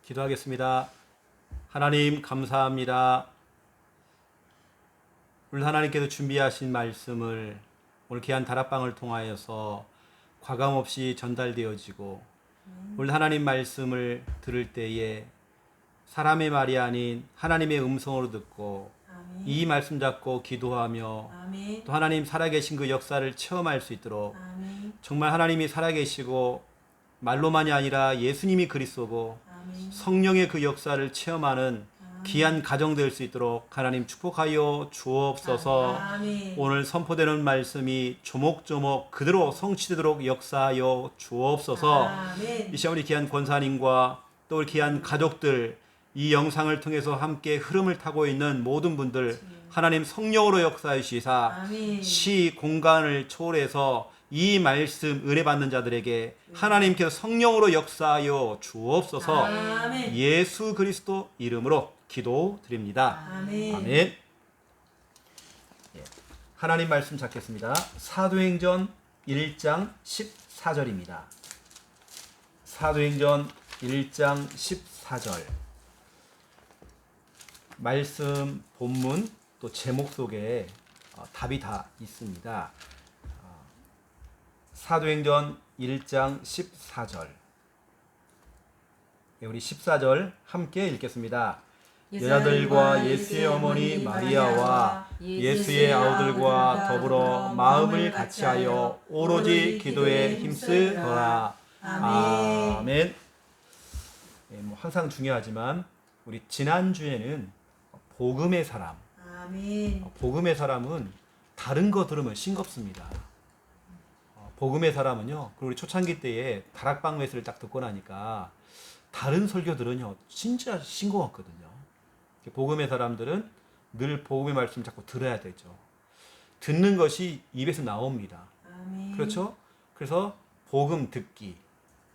기도하겠습니다. 하나님 감사합니다. 오늘 하나님께서 준비하신 말씀을 오늘 귀한 다락방을 통하여서 과감없이 전달되어지고 오늘 하나님 말씀을 들을 때에 사람의 말이 아닌 하나님의 음성으로 듣고 아멘. 이 말씀 잡고 기도하며 아멘. 또 하나님 살아계신 그 역사를 체험할 수 있도록 아멘. 정말 하나님이 살아계시고 말로만이 아니라 예수님이 그리스도고 아멘. 성령의 그 역사를 체험하는 귀한 가정 될 수 있도록 하나님 축복하여 주옵소서. 아멘. 오늘 선포되는 말씀이 조목조목 그대로 성취되도록 역사하여 주옵소서. 아멘. 이 시간 우리 귀한 권사님과 또 우리 귀한 가족들 이 영상을 통해서 함께 흐름을 타고 있는 모든 분들 하나님 성령으로 역사해 주시사 아멘. 시 공간을 초월해서 이 말씀 은혜 받는 자들에게 하나님께서 성령으로 역사하여 주옵소서. 아멘. 예수 그리스도 이름으로 기도드립니다. 아멘. 아멘. 예, 하나님 말씀 찾겠습니다. 사도행전 1장 14절입니다. 사도행전 1장 14절. 말씀 본문 또 제목 속에 답이 다 있습니다. 사도행전 1장 14절. 우리 14절 함께 읽겠습니다. 여자들과 예수의 어머니 마리아와 예수의 아우들과 더불어 마음을 같이하여 오로지 기도에 힘쓰더라. 아멘. 항상 중요하지만 우리 지난주에는 복음의 사람, 아멘. 복음의 사람은 다른 거 들으면 싱겁습니다. 복음의 사람은요, 그리고 우리 초창기 때에 다락방 메시지를 딱 듣고 나니까 다른 설교들은요 진짜 싱거웠거든요. 복음의 사람들은 늘 복음의 말씀 자꾸 들어야 되죠. 듣는 것이 입에서 나옵니다. 아멘. 그렇죠? 그래서 복음 듣기,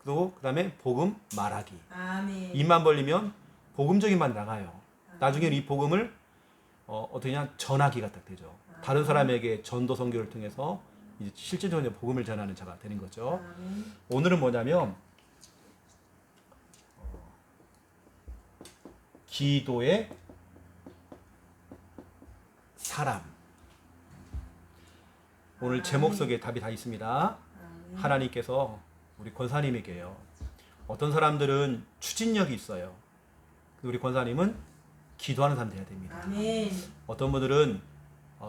그리고 그 다음에 복음 말하기. 아멘. 입만 벌리면 복음적인 말 나가요. 나중에는 이 복음을 어떻게냐 전하기가 딱 되죠. 다른 사람에게 전도 선교를 통해서 이제 실질적으로 복음을 전하는 자가 되는 거죠. 아멘. 오늘은 뭐냐면 기도의 사람. 오늘 제목 속에 답이 다 있습니다. 하나님께서 우리 권사님에게요. 어떤 사람들은 추진력이 있어요. 우리 권사님은 기도하는 사람 돼야 됩니다. 아멘. 어떤 분들은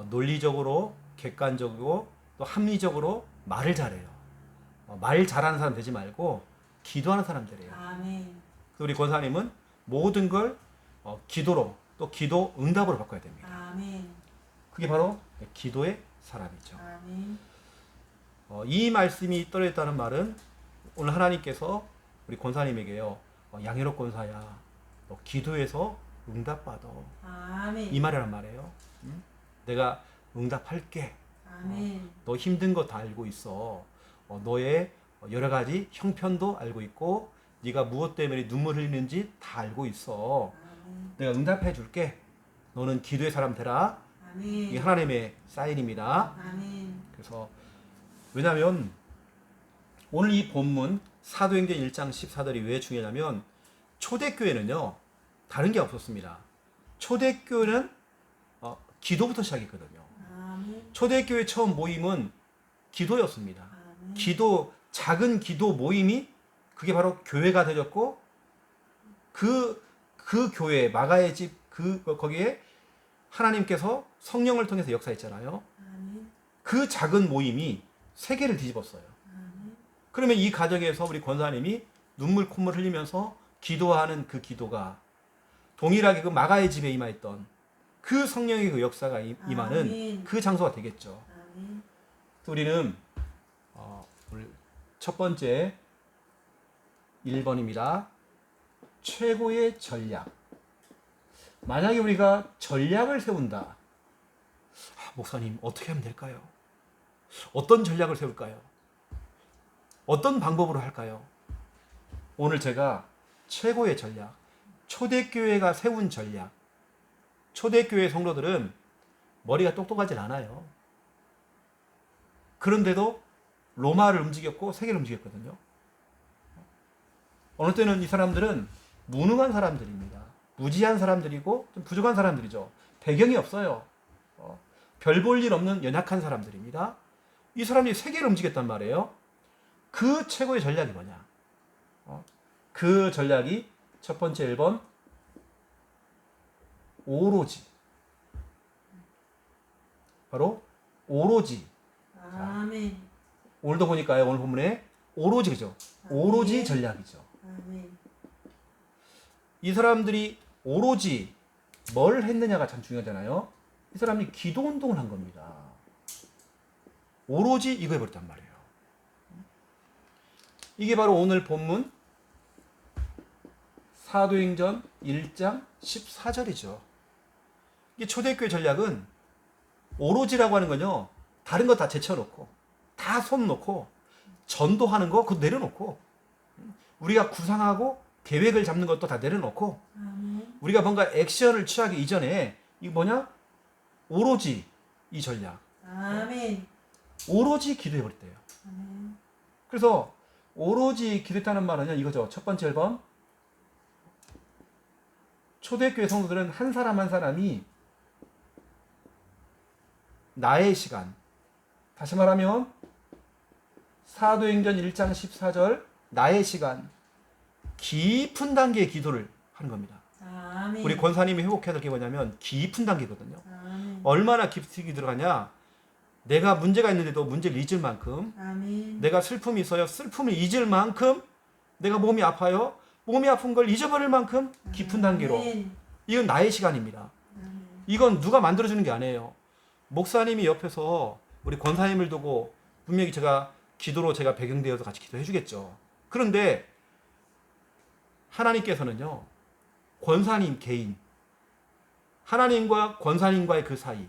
논리적으로 객관적이고 또 합리적으로 말을 잘해요. 말 잘하는 사람 되지 말고 기도하는 사람 되래요. 아멘. 우리 권사님은 모든 걸 기도로 또 기도 응답으로 바꿔야 됩니다. 아멘. 그게 바로 기도의 사람이죠. 아멘. 이 말씀이 떨어졌다는 말은 오늘 하나님께서 우리 권사님에게요. 양혜로 권사야, 너 기도해서 응답받아. 아멘. 이 말이란 말이에요. 내가 응답할게. 아멘. 너 힘든 거 다 알고 있어. 너의 여러 가지 형편도 알고 있고 네가 무엇 때문에 눈물 흘리는지 다 알고 있어. 내가 응답해 줄게. 너는 기도의 사람 되라. 아멘. 이게 하나님의 사인입니다. 아멘. 그래서 왜냐하면 오늘 이 본문 사도행전 1장 14절이 왜 중요하냐면 초대교회는요 다른 게 없었습니다. 초대교회는 기도부터 시작했거든요. 아멘. 초대교회 처음 모임은 기도였습니다. 아멘. 기도, 작은 기도 모임이 그게 바로 교회가 되었고 그 교회 마가의 집 거기에 하나님께서 성령을 통해서 역사했잖아요. 아멘. 그 작은 모임이 세계를 뒤집었어요. 아멘. 그러면 이 가정에서 우리 권사님이 눈물 콧물 흘리면서 기도하는 그 기도가 동일하게 그 마가의 집에 임하였던 그 성령의 그 역사가 임하는 아멘. 그 장소가 되겠죠. 아멘. 우리는 오늘 첫 번째 1번입니다. 최고의 전략. 만약에 우리가 전략을 세운다. 목사님 어떻게 하면 될까요? 어떤 전략을 세울까요? 어떤 방법으로 할까요? 오늘 제가 최고의 전략, 초대교회가 세운 전략. 초대교회 성도들은 머리가 똑똑하진 않아요. 그런데도 로마를 움직였고 세계를 움직였거든요. 어느 때는 이 사람들은 무능한 사람들입니다. 무지한 사람들이고 좀 부족한 사람들이죠. 배경이 없어요. 별 볼 일 없는 연약한 사람들입니다. 이 사람들이 세계를 움직였단 말이에요. 그 최고의 전략이 뭐냐? 그 전략이 첫 번째 1번 오로지. 바로 오로지. 아멘. 오늘도 보니까요. 오늘 본문에 오로지 그죠? 오로지 아멘. 전략이죠. 아멘. 이 사람들이 오로지 뭘 했느냐가 참 중요하잖아요. 이 사람이 기도 운동을 한 겁니다. 오로지 이거 해버렸단 말이에요. 이게 바로 오늘 본문 사도행전 1장 14절이죠. 이게 초대교회 전략은 오로지라고 하는 건요. 다른 거 다 제쳐놓고 다 손 놓고 전도하는 거 그거 내려놓고 우리가 구상하고 계획을 잡는 것도 다 내려놓고 아멘. 우리가 뭔가 액션을 취하기 이전에 이거 뭐냐? 오로지 이 전략. 아멘. 오로지 기도해버렸대요. 아멘. 그래서 오로지 기도했다는 말은요. 이거죠. 첫 번째 1번 초대교회 성도들은 한 사람 한 사람이 나의 시간, 다시 말하면 사도행전 1장 14절 나의 시간, 깊은 단계의 기도를 하는 겁니다. 아멘. 우리 권사님이 회복해야 될 게 뭐냐면 깊은 단계거든요. 아멘. 얼마나 깊이 들어가냐? 내가 문제가 있는데도 문제를 잊을 만큼, 아멘. 내가 슬픔이 있어요. 슬픔을 잊을 만큼, 내가 몸이 아파요. 몸이 아픈 걸 잊어버릴 만큼 깊은 단계로. 아멘. 이건 나의 시간입니다. 아멘. 이건 누가 만들어주는 게 아니에요. 목사님이 옆에서 우리 권사님을 두고 분명히 제가 기도로 제가 배경되어서 같이 기도해 주겠죠. 그런데 하나님께서는요. 권사님 개인, 하나님과 권사님과의 그 사이,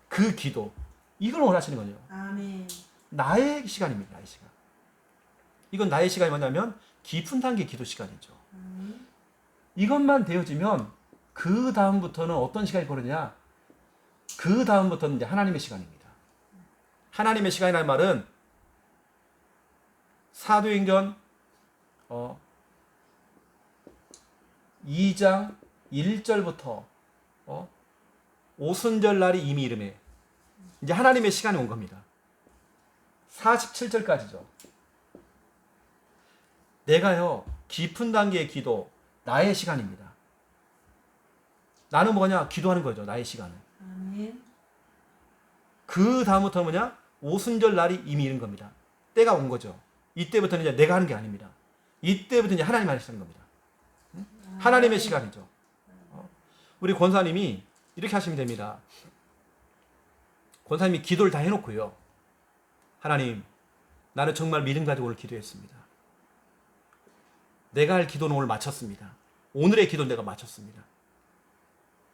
그 기도, 이걸 원하시는 거죠. 아멘. 나의 시간입니다. 나의 시간. 이건 나의 시간이 뭐냐면 깊은 단계 기도 시간이죠. 아멘. 이것만 되어지면 그 다음부터는 어떤 시간이 거느냐? 그 다음부터는 이제 하나님의 시간입니다. 하나님의 시간이라는 말은 사도행전 2장 1절부터 오순절 날이 이미 이름에 이제 하나님의 시간이 온 겁니다. 47절까지죠. 내가요 깊은 단계의 기도 나의 시간입니다. 나는 뭐냐? 기도하는 거죠. 나의 시간을. 아멘. 그 다음부터 뭐냐? 오순절 날이 이미 이른 겁니다. 때가 온 거죠. 이때부터는 이제 내가 하는 게 아닙니다. 이때부터 이제 하나님 하시는 겁니다. 하나님의 시간이죠. 우리 권사님이 이렇게 하시면 됩니다. 권사님이 기도를 다 해놓고요. 하나님, 나는 정말 믿음 가지고 오늘 기도했습니다. 내가 할 기도는 오늘 마쳤습니다. 오늘의 기도는 내가 마쳤습니다.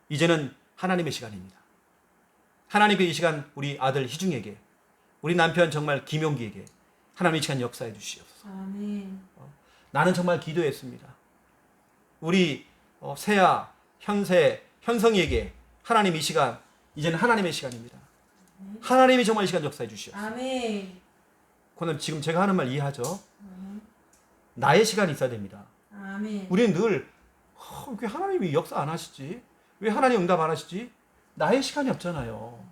이제는 하나님의 시간입니다. 하나님의 이 시간 우리 아들 희중에게, 우리 남편 정말 김용기에게 하나님의 시간 역사해 주시옵소서. 아멘. 나는 정말 기도했습니다. 우리 세아, 현세, 현성이에게 하나님 이 시간, 이제는 하나님의 시간입니다. 하나님이 정말 이 시간 역사해 주시옵소서. 아멘. 그럼 지금 제가 하는 말 이해하죠? 나의 시간이 있어야 됩니다. 아멘. 우리는 늘 왜 하나님이 역사 안 하시지? 왜 하나님 응답 안 하시지? 나의 시간이 없잖아요.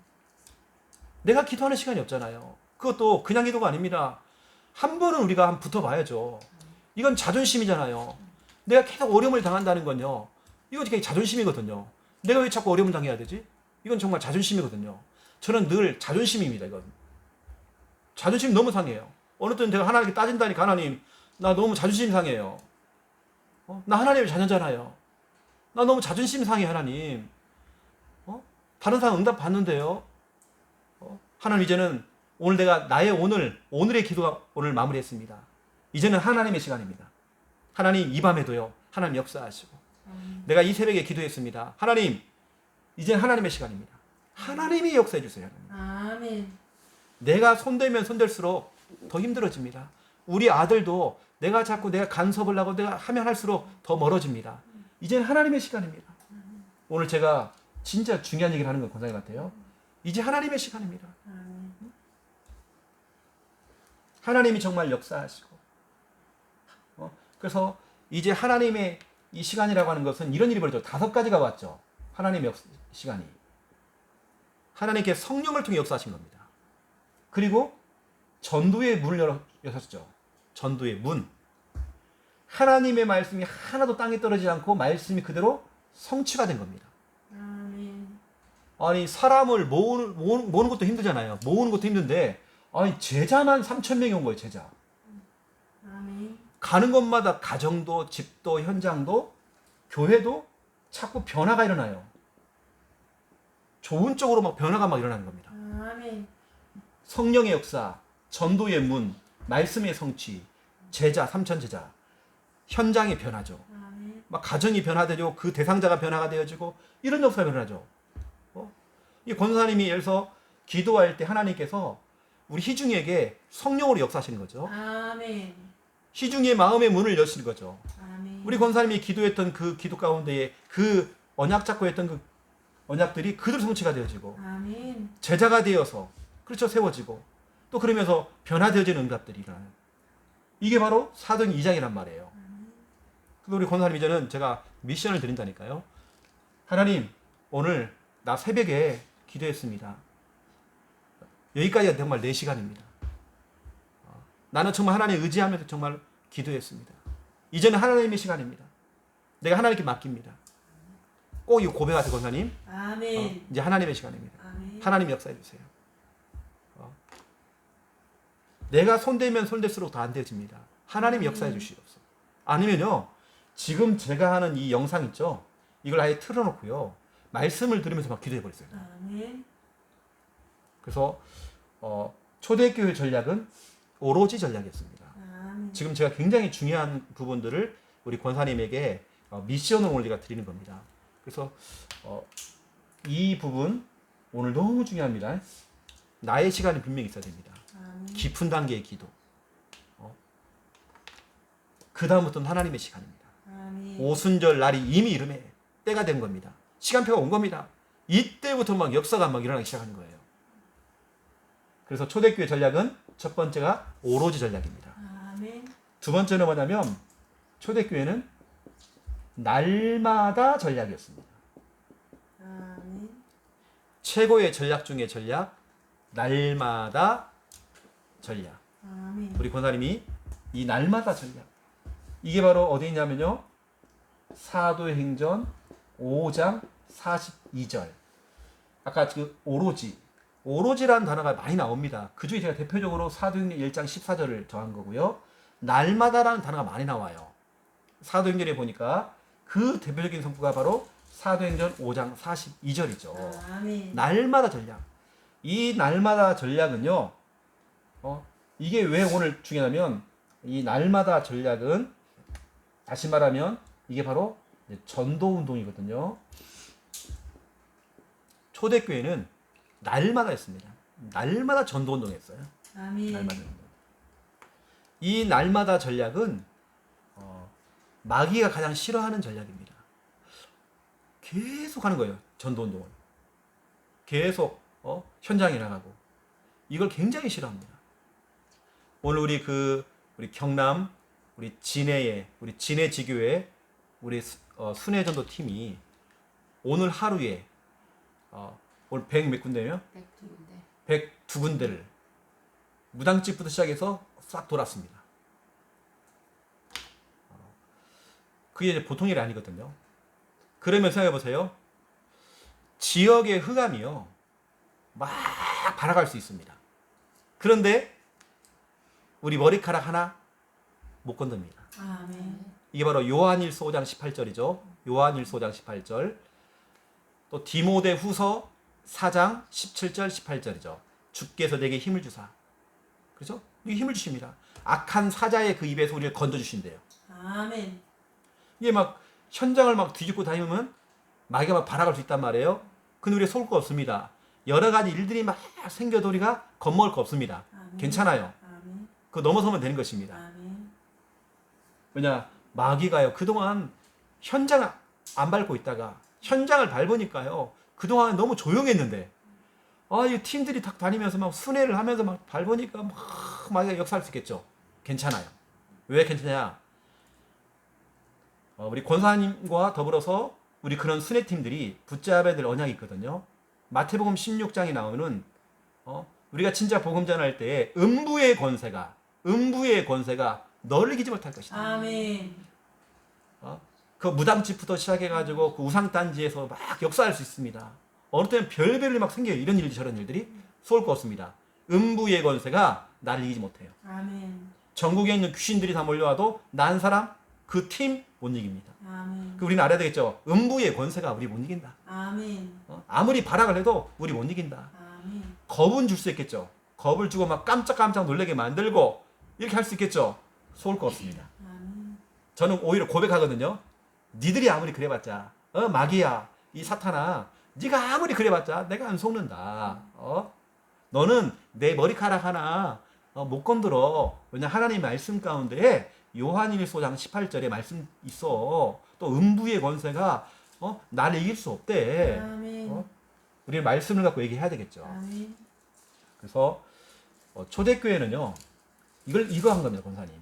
내가 기도하는 시간이 없잖아요. 그것도 그냥 기도가 아닙니다. 한 번은 우리가 한번 붙어봐야죠. 이건 자존심이잖아요. 내가 계속 어려움을 당한다는 건요. 이거 되게 자존심이거든요. 내가 왜 자꾸 어려움을 당해야 되지? 이건 정말 자존심이거든요. 저는 늘 자존심입니다. 이건 자존심 너무 상해요. 어느 때는 제가 하나님께 따진다니까 하나님 나 너무 자존심 상해요. 나 하나님의 자녀잖아요. 나 너무 자존심 상해 하나님. 다른 사람 응답 받는데요. 하나님 이제는 오늘 내가 나의 오늘의 기도가 오늘 마무리했습니다. 이제는 하나님의 시간입니다. 하나님 이 밤에도요. 하나님 역사하시고 내가 이 새벽에 기도했습니다. 하나님 이제는 하나님의 시간입니다. 하나님이 역사해 주세요. 하나님. 아멘. 내가 손대면 손댈수록 더 힘들어집니다. 우리 아들도 내가 자꾸 내가 간섭을 하고 내가 하면 할수록 더 멀어집니다. 이제는 하나님의 시간입니다. 오늘 제가 진짜 중요한 얘기를 하는 건 권사님 같아요. 이제 하나님의 시간입니다. 아멘. 하나님이 정말 역사하시고 그래서 이제 하나님의 이 시간이라고 하는 것은 이런 일이 벌어져 5가지가 왔죠. 하나님의 시간이. 하나님께 성령을 통해 역사하신 겁니다. 그리고 전도의 문을 여셨죠. 전도의 문. 하나님의 말씀이 하나도 땅에 떨어지지 않고 말씀이 그대로 성취가 된 겁니다. 아멘. 아니 사람을 모으는 것도 힘들잖아요. 모으는 것도 힘든데 아니 제자만 3,000명이 온 거예요. 제자. 아멘. 가는 곳마다 가정도 집도 현장도 교회도 자꾸 변화가 일어나요. 좋은 쪽으로 막 변화가 막 일어나는 겁니다. 아멘. 성령의 역사, 전도의 문, 말씀의 성취, 제자 3,000 제자, 현장이 변하죠. 아멘. 막 가정이 변화되죠. 그 대상자가 변화가 되어지고 이런 역사가 변하죠. 이 권사님이 예를 들어서 기도할 때 하나님께서 우리 희중이에게 성령으로 역사하시는 거죠. 아멘. 희중이의 마음의 문을 여시는 거죠. 아멘. 우리 권사님이 기도했던 그 기도 가운데에 그 언약 잡고 했던 그 언약들이 그대로 성취가 되어지고 아멘. 제자가 되어서 그렇죠 세워지고 또 그러면서 변화되어지는 응답들이 일어나요. 이게 바로 사도행 2장이란 말이에요. 그래서 우리 권사님 이제는 제가 미션을 드린다니까요. 하나님 오늘 나 새벽에 기도했습니다. 여기까지가 정말 4시간입니다. 나는 정말 하나님 의지하면서 정말 기도했습니다. 이제는 하나님의 시간입니다. 내가 하나님께 맡깁니다. 꼭 이거 고백하세요 권사님. 아멘. 이제 하나님의 시간입니다. 아멘. 하나님 역사해 주세요. 내가 손대면 손댈수록 더 안 되어집니다. 하나님 역사해 주시옵소서. 아니면요 지금 제가 하는 이 영상 있죠. 이걸 아예 틀어놓고요 말씀을 들으면서 막 기도해 버렸어요. 아멘. 그래서 초대교회 전략은 오로지 전략이었습니다. 아멘. 지금 제가 굉장히 중요한 부분들을 우리 권사님에게 미션으로 우리가 드리는 겁니다. 그래서 이 부분 오늘 너무 중요합니다. 나의 시간이 분명히 있어야 됩니다. 아멘. 깊은 단계의 기도. 그 다음부터는 하나님의 시간입니다. 아멘. 오순절 날이 이미 이름에 때가 된 겁니다. 시간표가 온 겁니다. 이때부터 막 역사가 막 일어나기 시작하는 거예요. 그래서 초대교회 전략은 첫 번째가 오로지 전략입니다. 아멘. 두 번째는 뭐냐면 초대교회는 날마다 전략이었습니다. 아멘. 최고의 전략 중의 전략, 날마다 전략. 아멘. 우리 권사님이 이 날마다 전략. 이게 바로 어디 있냐면요. 사도행전 5장 42절. 아까 그 오로지라는 단어가 많이 나옵니다. 그 중에 제가 대표적으로 사도행전 1장 14절을 정한 거고요. 날마다라는 단어가 많이 나와요. 사도행전에 보니까 그 대표적인 성구가 바로 사도행전 5장 42절이죠. 아멘. 날마다 전략. 이 날마다 전략은요. 이게 왜 오늘 중요하냐면 이 날마다 전략은 다시 말하면 이게 바로 전도 운동이거든요. 초대교회는 날마다 했습니다. 날마다 전도 운동했어요. 아멘. 날마다. 이 날마다 전략은 마귀가 가장 싫어하는 전략입니다. 계속 하는 거예요. 전도 운동을. 계속 현장에 나가고 이걸 굉장히 싫어합니다. 오늘 우리 경남 우리 진해 지교회 우리 순회전도 팀이 오늘 하루에 오늘 100 몇 군데예요? 102군데를 무당집부터 시작해서 싹 돌았습니다. 그게 이제 보통 일이 아니거든요. 그러면 생각해 보세요. 지역의 흑암이요. 막 발아갈 수 있습니다. 그런데 우리 머리카락 하나 못 건듭니다. 아멘. 이게 바로 요한일서 5장 18절이죠. 요한일서 5장 18절. 또 디모데후서 4장 17절 18절이죠. 주께서 내게 힘을 주사. 그렇죠? 이게 힘을 주십니다. 악한 사자의 그 입에서 우리를 건져 주신대요. 아멘. 이게 막 현장을 막 뒤집고 다니면 마귀가 막 발아갈 수 있단 말이에요. 근데 우리가 속을 거 없습니다. 여러 가지 일들이 막 생겨도 우리가 겁먹을 거 없습니다. 아멘. 괜찮아요. 아멘. 그거 넘어서면 되는 것입니다. 아멘. 왜냐 마귀가요 그동안 현장을 안 밟고 있다가 현장을 밟으니까요 그동안 너무 조용했는데 이 팀들이 딱 다니면서 막 순회를 하면서 막 밟으니까 막 마귀가 역사할 수 있겠죠. 괜찮아요. 왜 괜찮냐? 우리 권사님과 더불어서 우리 그런 순회팀들이 붙잡아야 될 언약이 있거든요. 마태복음 16장에 나오면은 우리가 진짜 복음 전할 때에 음부의 권세가 너를 이기지 못할 것이다. 아멘. 그 무당집부터 시작해가지고 그 우상단지에서 막 역사할 수 있습니다. 어느 때는 별별로 막 생겨요. 이런 일들이 저런 일들이 쏠 거 없습니다. 음부의 권세가 나를 이기지 못해요. 아멘. 전국에 있는 귀신들이 다 몰려와도 난 사람 그 팀 못 이깁니다. 아멘. 우리는 알아야 되겠죠. 음부의 권세가 우리 못 이긴다. 아멘. 아무리 발악을 해도 우리 못 이긴다. 아멘. 겁은 줄 수 있겠죠. 겁을 주고 막 깜짝깜짝 놀라게 만들고 이렇게 할 수 있겠죠. 쏠 거 없습니다. 아멘. 저는 오히려 고백하거든요. 니들이 아무리 그래봤자 마귀야 이 사탄아 네가 아무리 그래봤자 내가 안 속는다. 너는 내 머리카락 하나 못 건드려. 왜냐 하나님 말씀 가운데 요한일서장 18절에 말씀 있어. 또 음부의 권세가 나를 이길 수 없대. 아멘. 우리는 말씀을 갖고 얘기해야 되겠죠. 아멘. 그래서 초대교회는요 이거 한 겁니다, 권사님.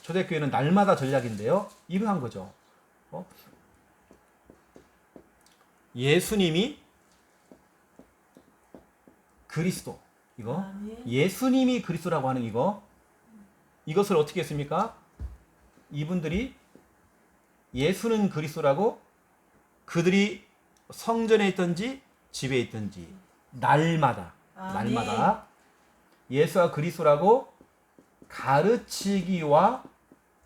초대교회는 날마다 전략인데요. 이거 한 거죠. 예수님이 그리스도 이거 아멘. 예수님이 그리스도라고 하는 이것을 어떻게 했습니까? 이분들이 예수는 그리스도라고 그들이 성전에 있든지 집에 있든지 날마다 예수가 그리스도라고 가르치기와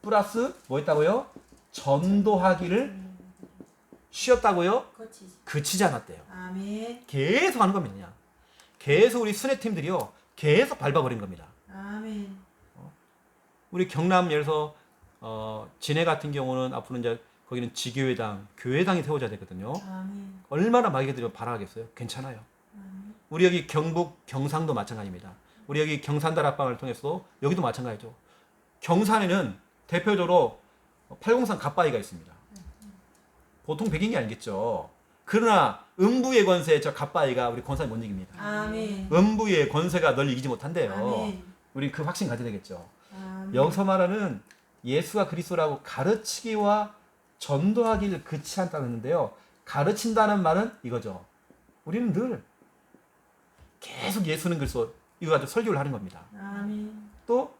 플러스 뭐 했다고요? 전도하기를 쉬었다고요? 그치지 않았대요. 아멘. 계속 하는 겁니다. 계속 우리 순회팀들이요 계속 밟아버린 겁니다. 아멘. 우리 경남 예를 들어서 진해 같은 경우는 앞으로 이제 거기는 지교회당, 교회당이 세워져야 되거든요. 아멘. 얼마나 마귀들이 바라겠어요? 괜찮아요. 우리 여기 경북 경상도 마찬가지입니다. 우리 여기 경산다락방을 통해서 여기도 마찬가지죠. 경산에는 대표적으로 803 갓바위가 있습니다. 보통 백인 게 아니겠죠. 그러나 음부의 권세 저 갓바위가 우리 권사님 못 이깁니다. 아멘. 음부의 권세가 널 이기지 못한대요. 아멘. 우리 그 확신 가져야 되겠죠. 아멘. 여기서 말하는 예수가 그리스도라고 가르치기와 전도하기를 그치 않다는데요. 가르친다는 말은 이거죠. 우리는 늘 계속 예수는 그리스도 이거 가지고 설교를 하는 겁니다. 아멘. 또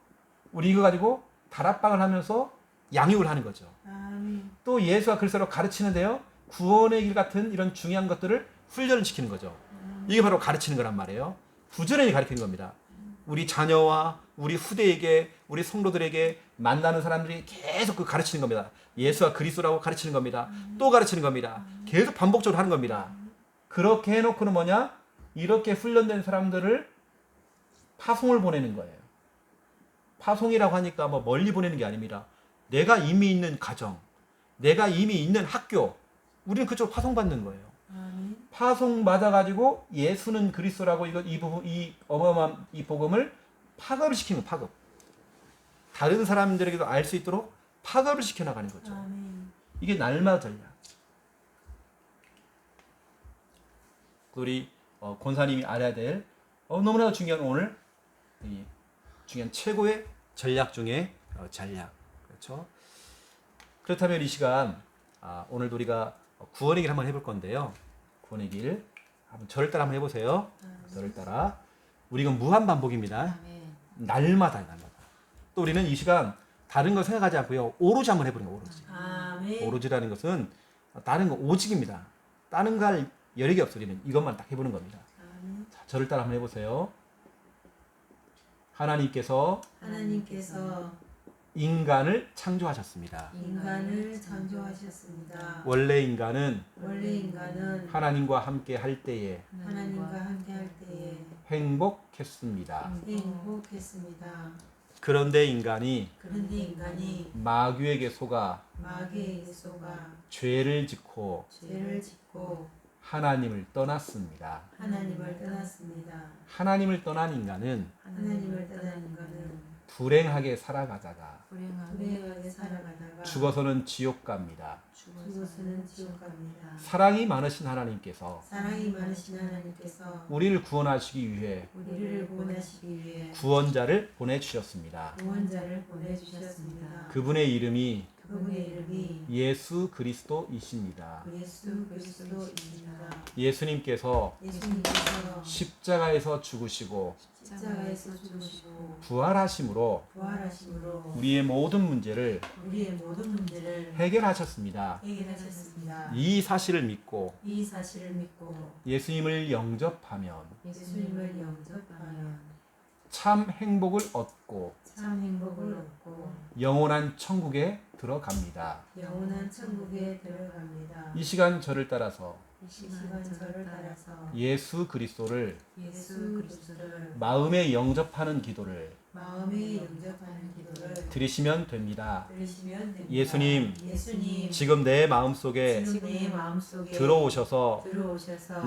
우리 이거 가지고 다락방을 하면서 양육을 하는 거죠. 아멘. 또 예수가 그리스도로 가르치는데요. 구원의 길 같은 이런 중요한 것들을 훈련을 시키는 거죠. 이게 바로 가르치는 거란 말이에요. 부지런히 가르치는 겁니다. 우리 자녀와 우리 후대에게 우리 성도들에게 만나는 사람들이 계속 그 가르치는 겁니다. 예수가 그리스도라고 가르치는 겁니다. 또 가르치는 겁니다. 계속 반복적으로 하는 겁니다. 그렇게 해놓고는 뭐냐? 이렇게 훈련된 사람들을 파송을 보내는 거예요. 파송이라고 하니까 뭐 멀리 보내는 게 아닙니다. 내가 이미 있는 가정, 내가 이미 있는 학교, 우리는 그쪽으로 파송받는 거예요. 아멘. 파송 받아가지고 예수는 그리스도라고 이 어마어마한 이 복음을 파급을 시키는 거예요. 파급. 다른 사람들에게도 알 수 있도록 파급을 시켜나가는 거죠. 아멘. 이게 날마다 전략. 우리 권사님이 알아야 될 너무나 중요한 오늘 이 중요한 최고의 전략 중에 전략. 그렇죠? 그렇다면 이 시간 오늘도 우리가 구원의 길 한번 해볼 건데요. 구원의 길 한번 저를 따라 한번 해보세요. 저를 따라. 우리 이건 무한 반복입니다. 날마다. 또 우리는 이 시간 다른 거 생각하지 않고요. 오로지 한번 해보는 거예요. 오로지. 아멘. 오로지라는 것은 다른 거 오직입니다. 다른 거 할 여력이 없어. 우리는 이것만 딱 해보는 겁니다. 아멘. 자, 저를 따라 한번 해보세요. 하나님께서 인간을 창조하셨습니다. 인간을 창조하셨습니다. 원래 인간은 하나님과 함께 할 때에 함께 할 때에 행복했습니다. 행복했습니다. 그런데 인간이 마귀에게 속아 마귀에게 속아 죄를 짓고 죄를 짓고 하나님을 떠났습니다. 하나님을 떠났습니다. 하나님을 떠난 인간은 하나님을 떠난 인간은 불행하게 살아가다가 불행하게 살아가다가 죽어서는 지옥 갑니다. 죽어서는 지옥 갑니다. 사랑이 많으신 하나님께서 사랑이 많으신 하나님께서 우리를 구원하시기 위해 우리를 구원하시기 위해 구원자를 보내주셨습니다. 구원자를 보내주셨습니다. 그분의 이름이 그분의 이름이 예수 그리스도이십니다. 예수 그리스도입니다. 예수님께서 예수님께서 십자가에서 죽으시고 십자가에서 죽으시고 부활하심으로 부활하심으로 우리의 모든 문제를 우리의 모든 문제를 해결하셨습니다. 해결하셨습니다. 이 사실을 믿고 이 사실을 믿고 예수님을 영접하면 예수님을 영접하면 참 행복을 얻고 참 행복을 얻고 영원한 천국에 들어갑니다. 영원한 천국에 들어갑니다. 이 시간 저를 따라서 이 시간 저를 따라서 예수 그리스도를 예수 그리스도를 마음에 영접하는 기도를 마음에 영접하는 기도를 드리시면 됩니다. 들으시면 됩니다. 예수님, 예수님 지금 내 마음속에 지금 내 마음속에 들어오셔서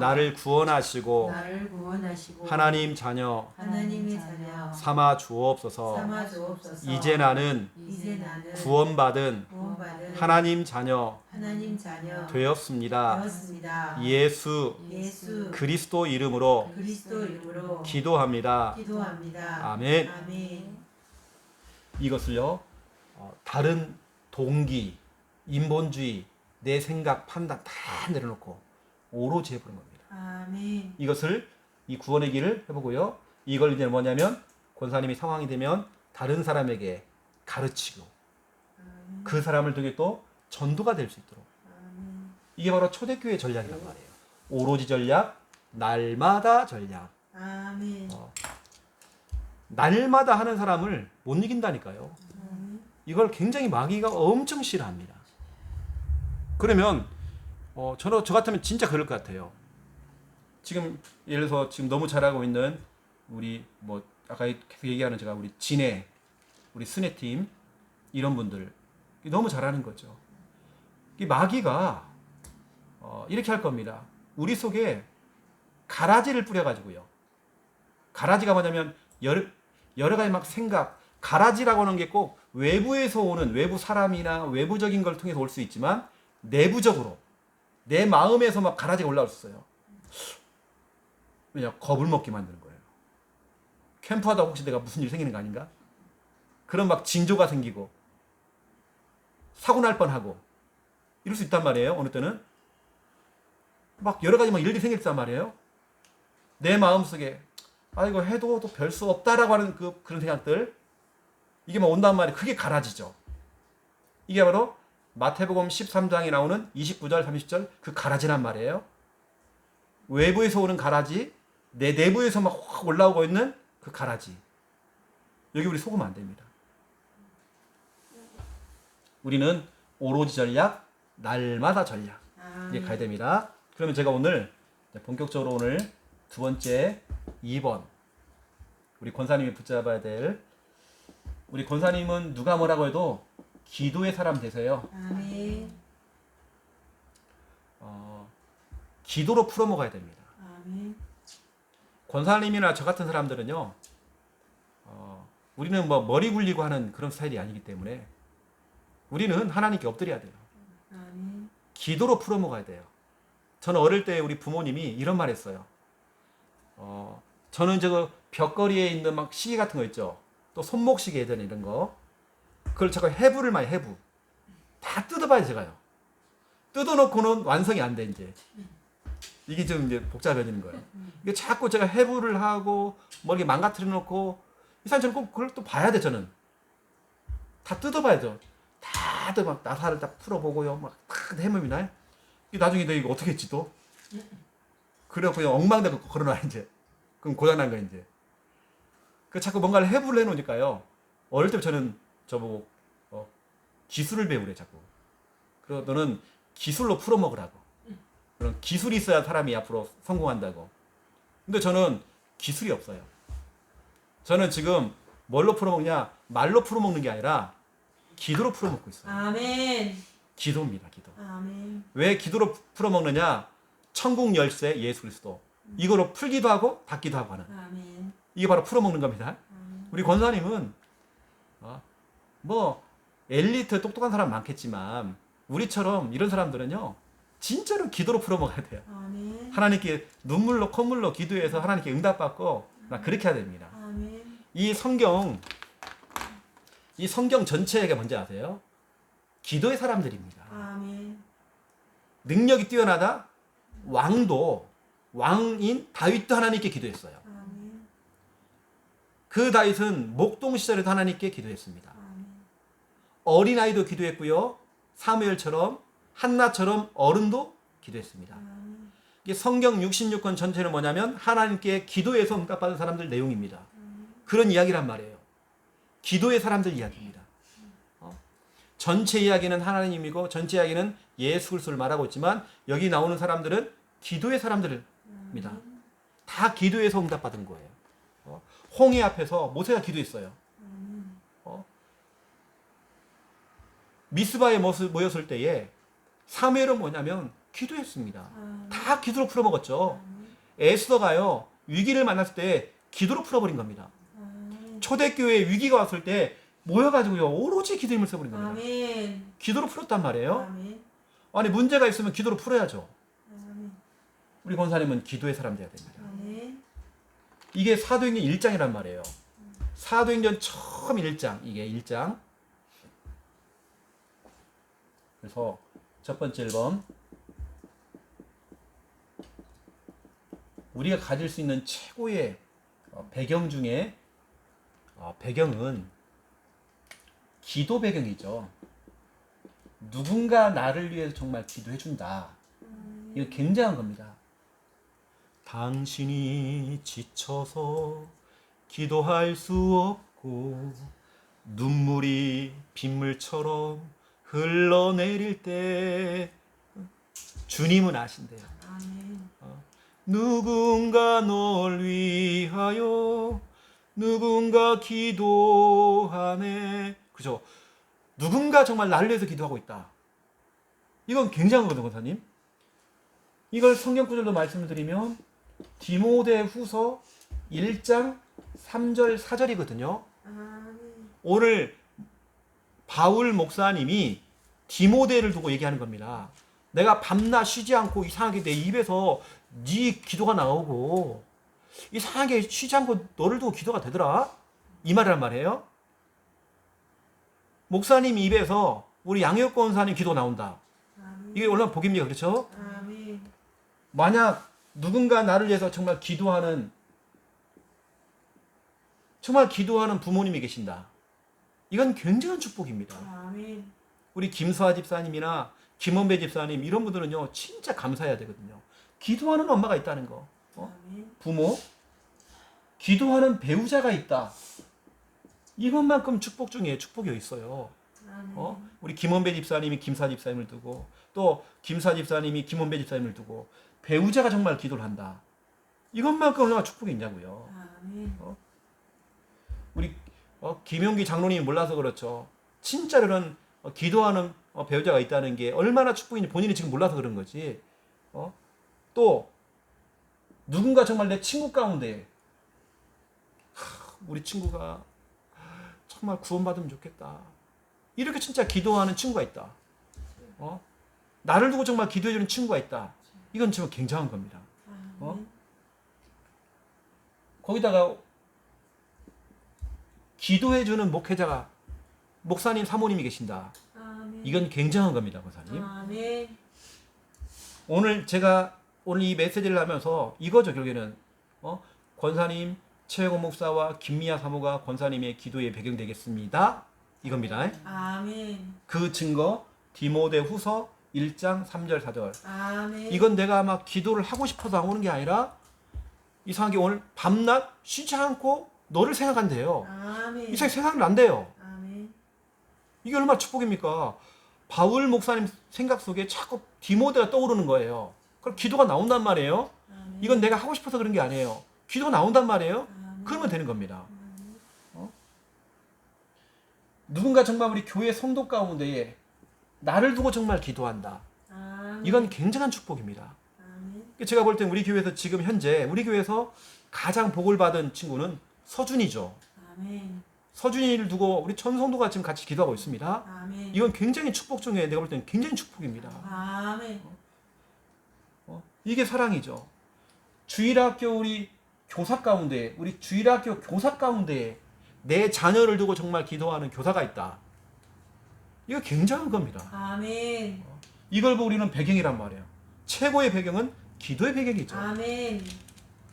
나를 구원하시고 나를 구원하시고 하나님 자녀 하나님의 자녀 삼아 주옵소서. 삼아 주옵소서. 이제 나는 이제 나는 구원받은 구원받은 하나님 자녀 하나님 자녀 되었습니다. 되었습니다. 예수 예수 그리스도 이름으로 그리스도 이름으로 기도합니다. 기도합니다. 아멘. 아멘. 이것을요, 다른 동기, 인본주의, 내 생각, 판단 다 내려놓고 오로지 해보는 겁니다. 아멘. 이것을 이 구원의 길을 해보고요. 이걸 이제 뭐냐면 권사님이 상황이 되면 다른 사람에게 가르치고 그 사람을 통해 또 전도가 될 수 있도록. 이게 바로 초대교회 전략이란 말이에요. 오로지 전략, 날마다 전략. 아멘. 날마다 하는 사람을 못 이긴다니까요. 이걸 굉장히 마귀가 엄청 싫어합니다. 그러면 저 같으면 진짜 그럴 것 같아요. 지금 예를 들어서 지금 너무 잘하고 있는 우리 뭐 아까 계속 얘기하는 제가 우리 진해, 우리 순회 팀 이런 분들 너무 잘하는 거죠. 이 마귀가 이렇게 할 겁니다. 우리 속에 가라지를 뿌려가지고요. 가라지가 뭐냐면 여러 가지 막 생각, 가라지라고 하는 게 꼭 외부에서 오는 외부 사람이나 외부적인 걸 통해서 올 수 있지만 내부적으로 내 마음에서 막 가라지가 올라올 수 있어요. 왜냐? 겁을 먹게 만드는 거예요. 캠프하다 혹시 내가 무슨 일 생기는 거 아닌가? 그런 막 징조가 생기고 사고 날 뻔하고 이럴 수 있단 말이에요. 어느 때는 막 여러 가지 막 일들이 생길 단 말이에요. 내 마음속에 이거 해도 별 수 없다라고 하는 그런 생각들 이게 막 온단 말이에요. 그게 가라지죠. 이게 바로 마태복음 13장에 나오는 29절 30절 그 가라지란 말이에요. 외부에서 오는 가라지, 내 내부에서 막 확 올라오고 있는 그 가라지. 여기 우리 속으면 안 됩니다. 우리는 오로지 전략, 날마다 전략 이제 가야 됩니다. 그러면 제가 오늘 본격적으로 오늘 두 번째 2번 우리 권사님이 붙잡아야 될 우리 권사님은 누가 뭐라고 해도 기도의 사람 되세요. 아멘. 기도로 풀어먹어야 됩니다. 아멘. 권사님이나 저 같은 사람들은요, 우리는 뭐 머리 굴리고 하는 그런 스타일이 아니기 때문에 우리는 하나님께 엎드려야 돼요. 아멘. 기도로 풀어먹어야 돼요. 저는 어릴 때 우리 부모님이 이런 말 했어요. 저는 저거 벽걸이에 있는 막 시계 같은 거 있죠. 또 손목시계 예전에 이런 거. 그걸 제가 해부를 많이 해부. 다 뜯어봐요, 제가요. 뜯어놓고는 완성이 안 돼, 이제. 이게 좀 이제 복잡해지는 거예요. 이게 자꾸 제가 해부를 하고, 뭐 이렇게 망가뜨려 놓고, 이 사람 저는 꼭 그걸 또 봐야 돼, 저는. 다 뜯어봐야죠. 다 막 나사를 다 풀어보고요. 막 다 해물이 나요. 나중에 너 이거 어떻게 했지 또? 그래갖고 그냥 엉망대고 걸어놔, 이제. 그럼 고장난 거야, 이제. 그 자꾸 뭔가를 해부를 해놓으니까요. 어릴 때 저는 저보고, 기술을 배우래, 자꾸. 그리고 너는 기술로 풀어먹으라고. 그런 기술이 있어야 사람이 앞으로 성공한다고. 근데 저는 기술이 없어요. 저는 지금 뭘로 풀어먹냐? 말로 풀어먹는 게 아니라 기도로 풀어먹고 있어요. 아멘. 기도입니다, 기도. 아멘. 왜 기도로 풀어먹느냐? 천국 열쇠 예수 그리스도. 이거로 풀기도 하고 닫기도 하고 하는. 아멘. 이게 바로 풀어먹는 겁니다. 우리 권사님은 뭐 엘리트 똑똑한 사람 많겠지만 우리처럼 이런 사람들은요 진짜로 기도로 풀어먹어야 돼요. 아멘. 하나님께 눈물로 콧물로 기도해서 하나님께 응답받고 그렇게 해야 됩니다. 아멘. 이 성경 전체가 뭔지 아세요? 기도의 사람들입니다. 아멘. 능력이 뛰어나다. 왕인 다윗도 하나님께 기도했어요. 아멘. 그 다윗은 목동 시절에도 하나님께 기도했습니다. 아멘. 어린아이도 기도했고요. 사무엘처럼 한나처럼 어른도 기도했습니다. 아멘. 이게 성경 66권 전체는 뭐냐면 하나님께 기도해서 응답받은 사람들 내용입니다. 그런 이야기란 말이에요. 기도의 사람들 이야기입니다. 전체 이야기는 하나님이고 전체 이야기는 예수 그리스도를 말하고 있지만 여기 나오는 사람들은 기도의 사람들입니다. 다 기도해서 응답받은 거예요. 홍해 앞에서 모세가 기도했어요. 미스바에 모였을 때에 사무엘은 뭐냐면 기도했습니다. 다 기도로 풀어먹었죠. 에스더가요 위기를 만났을 때 기도로 풀어버린 겁니다. 초대교회에 위기가 왔을 때 모여가지고요 오로지 기도 힘을 써버린 겁니다. 아멘. 기도로 풀었단 말이에요. 아멘. 아니 문제가 있으면 기도로 풀어야죠. 아멘. 우리 권사님은 기도의 사람 돼야 됩니다. 아멘. 이게 사도행전 1장이란 말이에요. 사도행전 처음 1장 이게 1장. 그래서 첫 번째 1번 우리가 가질 수 있는 최고의 배경 중에 배경은 기도 배경이죠. 누군가 나를 위해서 정말 기도해 준다. 이거 굉장한 겁니다. 당신이 지쳐서 기도할 수 없고 눈물이 빗물처럼 흘러내릴 때 주님은 아신대요. 아멘. 누군가 널 위하여 누군가 기도하네. 그죠? 누군가 정말 나를 위해서 기도하고 있다. 이건 굉장한 거거든요, 권사님. 이걸 성경 구절로 말씀을 드리면 디모데 후서 1장 3절 4절이거든요. 아멘. 오늘 바울 목사님이 디모데를 두고 얘기하는 겁니다. 내가 밤낮 쉬지 않고 이상하게 내 입에서 네 기도가 나오고 이상하게 쉬지 않고 너를 두고 기도가 되더라. 이 말이란 말이에요. 목사님 입에서 우리 양혁 권사님 기도 나온다. 아멘. 이게 얼마나 복입니까? 그렇죠? 아멘. 만약 누군가 나를 위해서 정말 기도하는 부모님이 계신다. 이건 굉장한 축복입니다. 아멘. 우리 김수아 집사님이나 김원배 집사님 이런 분들은요 진짜 감사해야 되거든요. 기도하는 엄마가 있다는 거. 아멘. 부모, 기도하는 배우자가 있다. 이것만큼 축복 중에 축복이 있어요. 아멘. 우리 김원배 집사님이 김사 집사님을 두고 또 김사 집사님이 김원배 집사님을 두고 배우자가 정말 기도를 한다. 이것만큼 얼마나 축복이 있냐고요. 아멘. 우리 김용기 장로님이 몰라서 그렇죠. 진짜로는 기도하는 배우자가 있다는 게 얼마나 축복인지 본인이 지금 몰라서 그런 거지. 또 누군가 정말 내 친구 가운데 우리 친구가 정말 구원받으면 좋겠다. 이렇게 진짜 기도하는 친구가 있다. 나를 두고 정말 기도해주는 친구가 있다. 이건 정말 굉장한 겁니다. 아멘. 거기다가 기도해주는 목사님 사모님이 계신다. 아멘. 이건 굉장한 겁니다, 권사님. 아멘. 오늘 제가 오늘 이 메시지를 하면서 이거죠, 결국에는. 권사님, 최영호 목사와 김미아 사모가 권사님의 기도의 배경 되겠습니다. 이겁니다. 아멘. 그 증거, 디모데 후서 1장 3절 4절. 아멘. 이건 내가 막 기도를 하고 싶어서 나오는 게 아니라 이상하게 오늘 밤낮 쉬지 않고 너를 생각한대요. 아멘. 이상하게 생각을 안 돼요. 아멘. 이게 얼마나 축복입니까? 바울 목사님 생각 속에 자꾸 디모데가 떠오르는 거예요. 그럼 기도가 나온단 말이에요. 아멘. 이건 내가 하고 싶어서 그런 게 아니에요. 기도가 나온단 말이에요. 아멘. 그러면 되는 겁니다. 누군가 정말 우리 교회 성도 가운데에 나를 두고 정말 기도한다. 아멘. 이건 굉장한 축복입니다. 아멘. 제가 볼 땐 우리 교회에서 지금 현재 우리 교회에서 가장 복을 받은 친구는 서준이죠. 아멘. 서준이를 두고 우리 전 성도가 지금 같이 기도하고 있습니다. 아멘. 이건 굉장히 축복 중에 내가 볼 때는 굉장히 축복입니다. 아멘. 이게 사랑이죠. 주일학교 우리 교사 가운데 우리 주일학교 교사 가운데 내 자녀를 두고 정말 기도하는 교사가 있다. 이거 굉장한 겁니다. 아멘. 이걸 보고 우리는 배경이란 말이에요. 최고의 배경은 기도의 배경이죠. 아멘.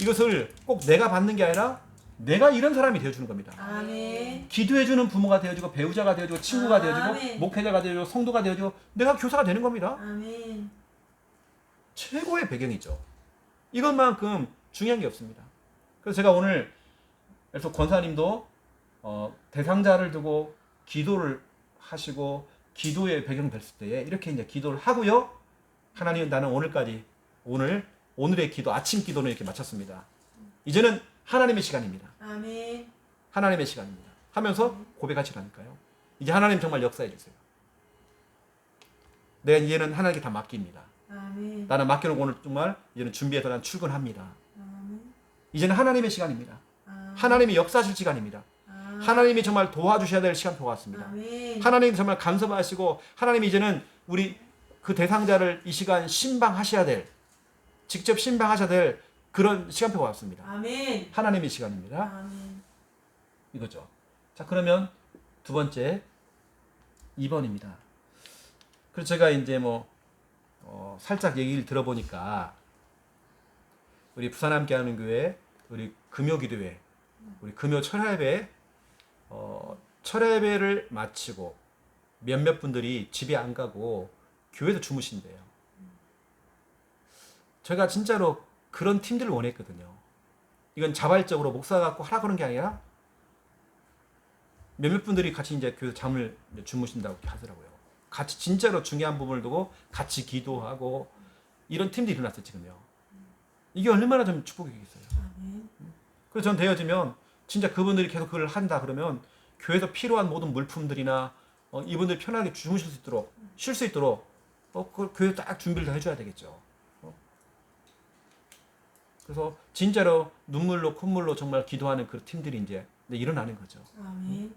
이것을 꼭 내가 받는 게 아니라 내가 이런 사람이 되어주는 겁니다. 아멘. 기도해주는 부모가 되어주고 배우자가 되어주고 친구가 되어주고 아멘. 목회자가 되어주고 성도가 되어주고 내가 교사가 되는 겁니다. 아멘. 최고의 배경이죠. 이것만큼 중요한 게 없습니다. 그래서 제가 오늘 그래서 권사님도 대상자를 두고 기도를 하시고 기도의 배경 됐을 때에 이렇게 이제 기도를 하고요. 하나님 나는 오늘의 기도 아침 기도는 이렇게 마쳤습니다. 이제는 하나님의 시간입니다. 아멘. 하나님의 시간입니다. 하면서 고백하시라니까요. 이제 하나님 정말 역사해 주세요. 내가 이제는 하나님께 다 맡깁니다. 아멘. 나는 맡겨놓고 오늘 정말 이제는 준비해서 난 출근합니다. 아멘. 이제는 하나님의 시간입니다. 아멘. 하나님이 역사하실 시간입니다. 아멘. 하나님이 정말 도와주셔야 될 시간표가 왔습니다. 아멘. 하나님 정말 간섭하시고 하나님이 이제는 우리 그 대상자를 이 시간 신방하셔야 될 직접 신방하셔야 될 그런 시간표가 왔습니다. 아멘. 하나님의 시간입니다. 아멘. 이거죠. 자 그러면 두 번째 2번입니다. 그래서 제가 이제 살짝 얘기를 들어보니까 우리 부산 함께하는 교회 우리 금요기도회 우리 금요 철야예배 철야예배를 마치고 몇몇 분들이 집에 안 가고 교회에서 주무신대요. 제가 진짜로 그런 팀들을 원했거든요. 이건 자발적으로 목사가 갖고 하라 그런 게 아니라 몇몇 분들이 같이 이제 교회에서 잠을 주무신다고 하더라고요. 같이 진짜로 중요한 부분을 두고 같이 기도하고 이런 팀들이 일어났어요 지금요. 이게 얼마나 좀 축복이겠어요. 아멘. 그래서 전 되어지면 진짜 그분들이 계속 그걸 한다 그러면 교회에서 필요한 모든 물품들이나 이분들이 편하게 주무실 수 있도록 쉴 수 있도록 그걸 교회 딱 준비를 다 해줘야 되겠죠. 그래서 진짜로 눈물로 콧물로 정말 기도하는 그 팀들이 이제 일어나는 거죠. 아멘.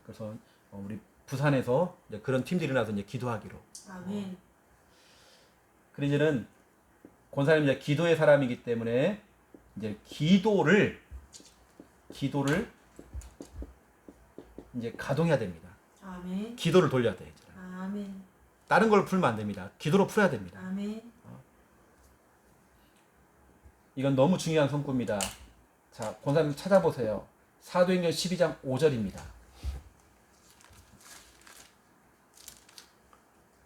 그래서 우리 부산에서 이제 그런 팀들이 일어나서 이제 기도하기로. 아멘. 그리고 이제는 권사님 이제 기도의 사람이기 때문에 이제 기도를 이제 가동해야 됩니다. 아멘. 기도를 돌려야 돼. 이제. 아멘. 다른 걸 풀면 안 됩니다. 기도로 풀어야 됩니다. 아멘. 이건 너무 중요한 성구입니다. 자, 권사님 찾아보세요. 사도행전 12장 5절입니다.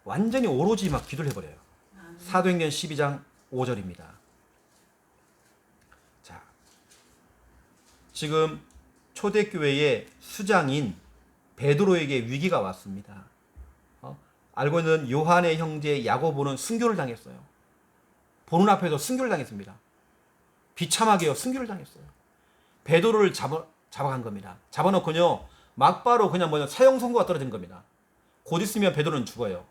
완전히 오로지 막 기도를 해버려요. 아멘. 사도행전 12장 5절입니다. 자, 지금 초대교회의 수장인 베드로에게 위기가 왔습니다. 알고 있는 요한의 형제 야고보는 순교를 당했어요. 보는 앞에서 순교를 당했습니다. 비참하게요, 순교를 당했어요. 베드로를 잡아간 겁니다. 잡아놓고요, 막바로 그냥 사형 선고가 떨어진 겁니다. 곧 있으면 베드로는 죽어요.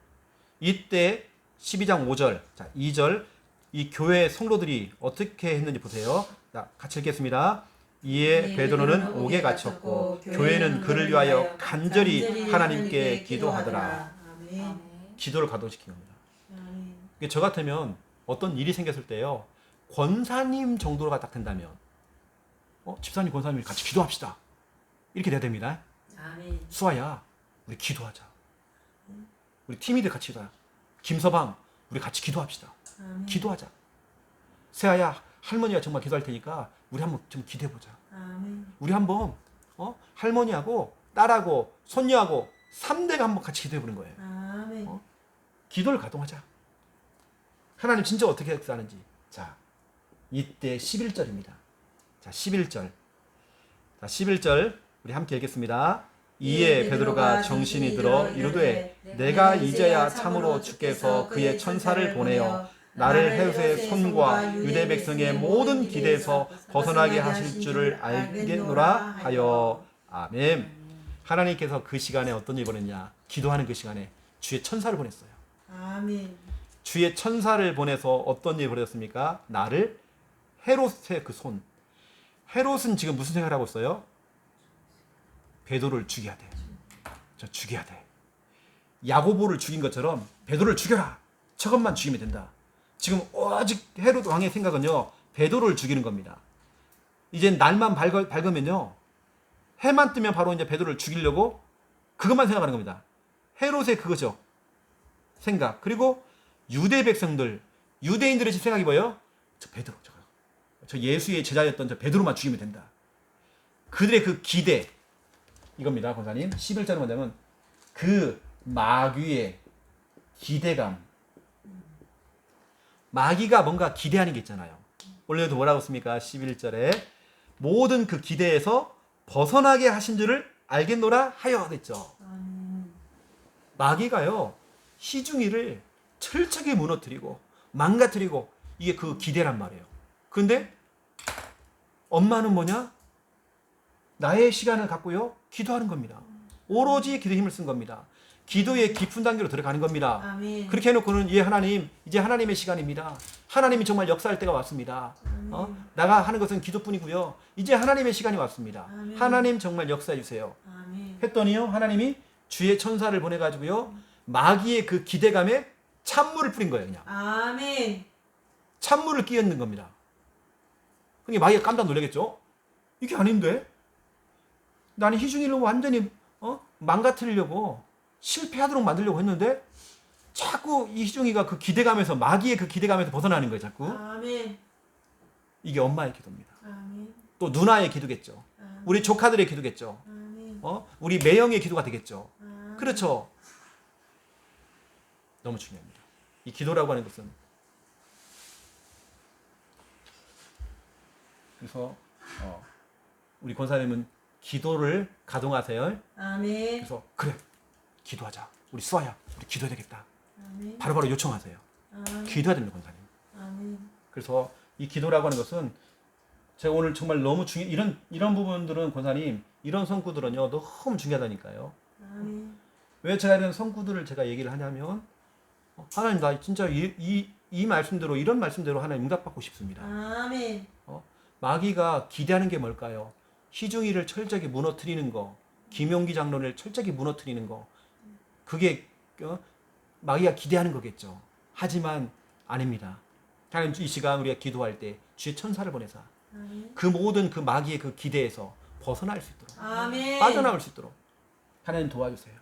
이때 12장 5절, 자 2절 이 교회 성도들이 어떻게 했는지 보세요. 자, 같이 읽겠습니다. 이에 베드로는 옥에 갇혔고 교회는 그를 위하여 간절히 하나님께 기도하더라. 아멘. 기도를 가동시킨 겁니다. 아멘. 저 같으면 어떤 일이 생겼을 때요, 권사님 정도가 딱 된다면 집사님 권사님 같이 기도합시다 이렇게 돼야 됩니다. 아멘. 수아야 우리 기도하자. 우리 팀이들 같이 기도하자. 김서방 우리 같이 기도합시다. 아멘. 기도하자. 세아야 할머니가 정말 기도할 테니까 우리 한번 좀 기도해보자. 아멘. 우리 한번 할머니하고 딸하고 손녀하고 3대가 한번 같이 기도해보는 거예요. 아멘. 기도를 가동하자. 하나님 진짜 어떻게 역사하는지. 자, 이때 11절입니다. 자, 11절. 자, 11절 우리 함께 읽겠습니다. 이에 베드로가 정신이 들어 이르되 내가 이제야 참으로 주께서 그의 천사를 보내어 나를 헤롯의 손과 유대 백성의 모든 기대에서 벗어나게 하실 줄을 알겠노라 하여. 아멘. 하나님께서 그 시간에 어떤 일을 보냈냐? 기도하는 그 시간에 주의 천사를 보냈어요. 아멘. 주의 천사를 보내서 어떤 일을 벌였습니까? 나를 헤롯의 그 손. 헤롯은 지금 무슨 생각을 하고 있어요? 베드로를 죽여야 돼. 저 죽여야 돼. 야고보를 죽인 것처럼 베드로를 죽여라. 저것만 죽이면 된다. 지금 오직 헤롯 왕의 생각은요, 베드로를 죽이는 겁니다. 이제 날만 밝으면요, 해만 뜨면 바로 이제 베드로를 죽이려고 그것만 생각하는 겁니다. 헤롯의 그거죠. 생각. 그리고 유대 백성들, 유대인들의 생각이 뭐예요? 저 베드로, 저 예수의 제자였던 저 베드로만 죽이면 된다. 그들의 그 기대, 이겁니다, 권사님. 11절은 뭐냐면 그 마귀의 기대감. 마귀가 뭔가 기대하는 게 있잖아요. 오늘도 뭐라고 했습니까? 11절에 모든 그 기대에서 벗어나게 하신 줄을 알겠노라 하여 됐죠. 아멘. 마귀가요, 시중이를 철저하게 무너뜨리고 망가뜨리고 이게 그 기대란 말이에요. 근데 엄마는 뭐냐? 나의 시간을 갖고요, 기도하는 겁니다. 오로지 기도에 힘을 쓴 겁니다. 기도의 깊은 단계로 들어가는 겁니다. 아멘. 그렇게 해놓고는 예 하나님, 이제 하나님의 시간입니다. 하나님이 정말 역사할 때가 왔습니다. 내가 하는 것은 기도뿐이고요. 이제 하나님의 시간이 왔습니다. 아멘. 하나님 정말 역사해 주세요. 아멘. 했더니요, 하나님이 주의 천사를 보내가지고요, 마귀의 그 기대감에 찬물을 뿌린 거예요. 그냥 아멘. 찬물을 끼얹는 겁니다. 그러니까 마귀가 깜짝 놀라겠죠. 이게 아닌데 나는 희중이를 완전히 망가뜨리려고 실패하도록 만들려고 했는데 자꾸 이 희중이가 그 기대감에서, 마귀의 그 기대감에서 벗어나는 거예요. 자꾸. 아멘. 이게 엄마의 기도입니다. 아멘. 또 누나의 기도겠죠. 아멘. 우리 조카들의 기도겠죠. 아멘. 우리 매형의 기도가 되겠죠. 아멘. 그렇죠. 너무 중요합니다. 이 기도라고 하는 것은. 그래서 우리 권사님은 기도를 가동하세요. 아멘. 그래서 그래, 기도하자. 우리 수아야, 우리 기도해야 되겠다. 아멘. 바로바로 요청하세요. 아멘. 기도해야 됩니다, 권사님. 아멘. 그래서 이 기도라고 하는 것은 제가 오늘 정말 너무 이런 부분들은 권사님, 이런 성구들은요 너무 중요하다니까요. 아멘. 왜 제가 이런 성구들을 제가 얘기를 하냐면 하나님, 나 진짜 이 말씀대로, 이런 말씀대로 하나님 응답받고 싶습니다. 아멘. 마귀가 기대하는 게 뭘까요? 희중이를 철저하게 무너뜨리는 거, 김용기 장로를 철저하게 무너뜨리는 거, 그게 마귀가 기대하는 거겠죠. 하지만 아닙니다. 하나님, 이 시간 우리가 기도할 때 주의 천사를 보내사 아멘. 그 모든 그 마귀의 그 기대에서 벗어날 수 있도록, 아멘. 빠져나올 수 있도록 하나님 도와주세요.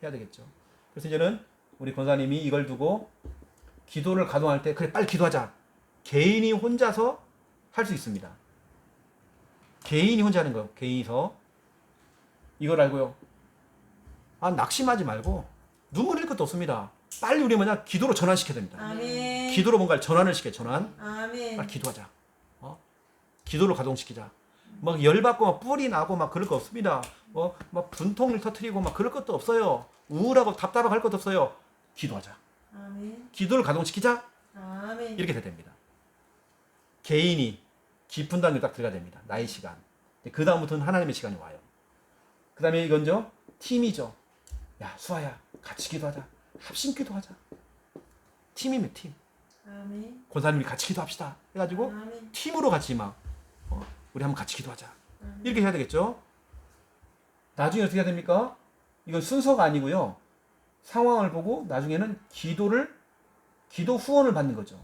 해야 되겠죠. 그래서 이제는 우리 권사님이 이걸 두고 기도를 가동할 때 그래, 빨리 기도하자. 개인이 혼자서 할 수 있습니다. 개인이 혼자 하는 거예요. 개인이서. 이걸 알고요. 낙심하지 말고 눈물 흘릴 것도 없습니다. 빨리 우리 뭐냐? 기도로 전환시켜야 됩니다. 아멘. 기도로 뭔가를 전환을 시켜. 전환. 아멘. 빨리 기도하자. 기도를 가동시키자. 막 열받고 막 뿔이 나고 막 그럴 거 없습니다. 막 분통을 터뜨리고 막 그럴 것도 없어요. 우울하고 답답하고 할 것도 없어요. 기도하자. 아멘. 기도를 가동시키자. 아멘. 이렇게 돼야 됩니다. 개인이 깊은 단계로 딱 들어가야 됩니다. 나의 시간. 그 다음부터는 하나님의 시간이 와요. 그 다음에 이건죠, 팀이죠. 야, 수아야, 같이 기도하자. 합심 기도하자. 팀이면 팀. 아멘. 권사님이 같이 기도합시다. 해가지고 아멘. 팀으로 같이 막 우리 한번 같이 기도하자. 아멘. 이렇게 해야 되겠죠. 나중에 어떻게 해야 됩니까? 이건 순서가 아니고요. 상황을 보고 나중에는 기도 후원을 받는 거죠.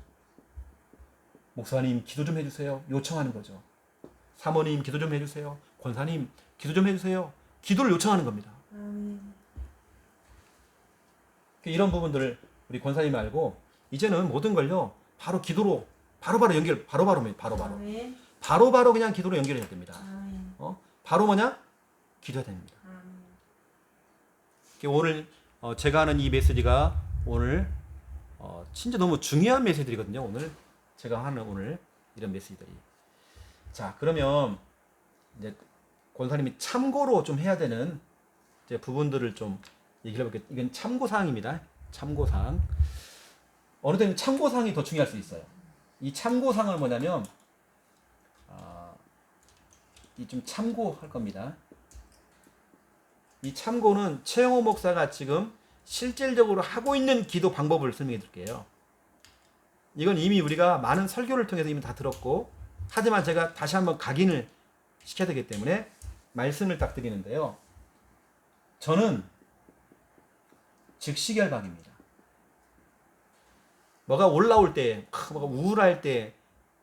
목사님 기도 좀 해주세요. 요청하는 거죠. 사모님 기도 좀 해주세요. 권사님 기도 좀 해주세요. 기도를 요청하는 겁니다. 아멘. 이런 부분들을 우리 권사님이 알고 이제는 모든 걸요 바로 기도로 바로바로 연결, 바로바로 아멘. 바로바로 그냥 기도로 연결해야 됩니다. 아멘. 바로 뭐냐? 기도해야 됩니다. 아멘. 오늘 제가 하는 이 메시지가 오늘 진짜 너무 중요한 메시지거든요. 오늘 제가 하는 오늘 이런 메시지들이. 자, 그러면 이제 권사님이 참고로 좀 해야 되는 이제 부분들을 좀 얘기를 해볼게요. 이건 참고 사항입니다. 참고 사항. 어느 때는 참고 사항이 더 중요할 수 있어요. 이 참고 사항은 뭐냐면 이 좀 참고할 겁니다. 이 참고는 최영호 목사가 지금 실질적으로 하고 있는 기도 방법을 설명해 드릴게요. 이건 이미 우리가 많은 설교를 통해서 이미 다 들었고, 하지만 제가 다시 한번 각인을 시켜야 되기 때문에 말씀을 딱 드리는데요. 저는 즉시결박입니다. 뭐가 올라올 때, 뭐가 우울할 때,